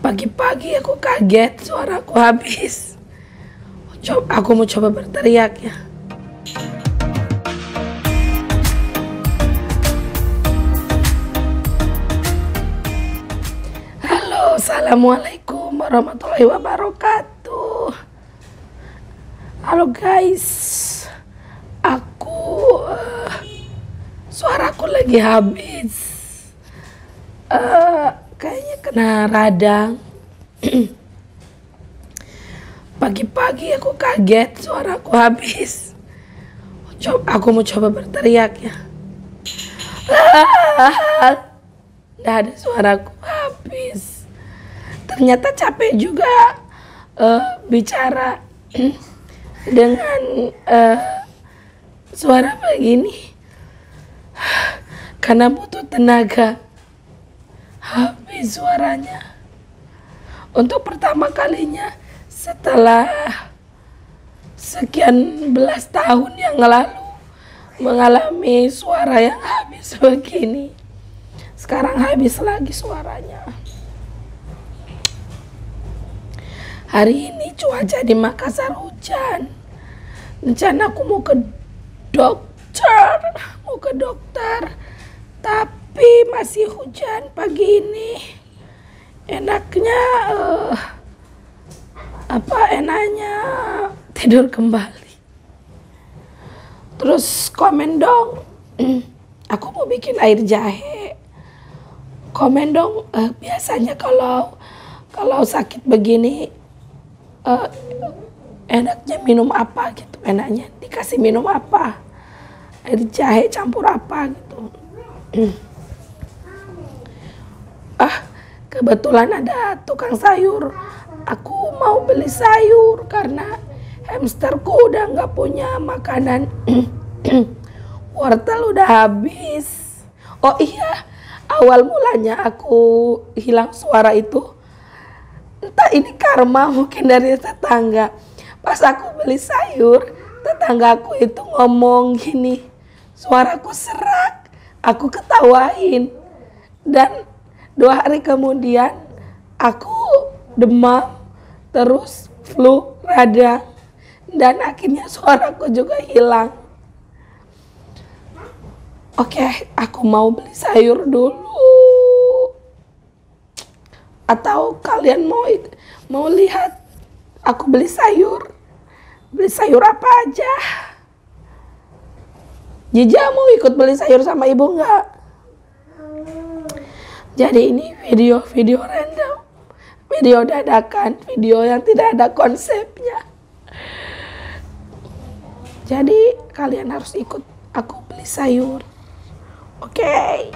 Pagi-pagi aku kaget, suaraku habis. Aku mau coba berteriak ya. Halo, assalamualaikum warahmatullahi wabarakatuh. Halo guys, suaraku lagi habis. Kayaknya kena radang. Pagi-pagi aku kaget, suaraku habis. Aku mau coba berteriak ya. Nggak ada, suaraku habis. Ternyata capek juga bicara dengan suara begini. Karena butuh tenaga. Habis suaranya. Untuk pertama kalinya setelah sekian belas tahun yang lalu mengalami suara yang habis begini. Sekarang habis lagi suaranya. Hari ini cuaca di Makassar hujan. Rencana aku mau ke dokter. Tapi masih hujan pagi ini. Enaknya enaknya tidur kembali. Terus komen dong. Aku mau bikin air jahe. Komen dong, biasanya kalau sakit begini enaknya minum apa gitu. Enaknya dikasih minum apa? Air jahe campur apa gitu. Kebetulan ada tukang sayur. Aku mau beli sayur karena hamsterku udah nggak punya makanan. Wortel udah habis. Oh iya, awal mulanya aku hilang suara itu, entah ini karma mungkin dari tetangga. Pas aku beli sayur, tetanggaku itu ngomong gini, suaraku serak. Aku ketawain. Dan 2 hari kemudian aku demam, terus flu, radang, dan akhirnya suaraku juga hilang. Oke, aku mau beli sayur dulu. Atau kalian mau lihat aku beli sayur? Beli sayur apa aja? Jija mau ikut beli sayur sama ibu nggak? Jadi ini video random, video dadakan, video yang tidak ada konsepnya. Jadi kalian harus ikut aku beli sayur. Oke.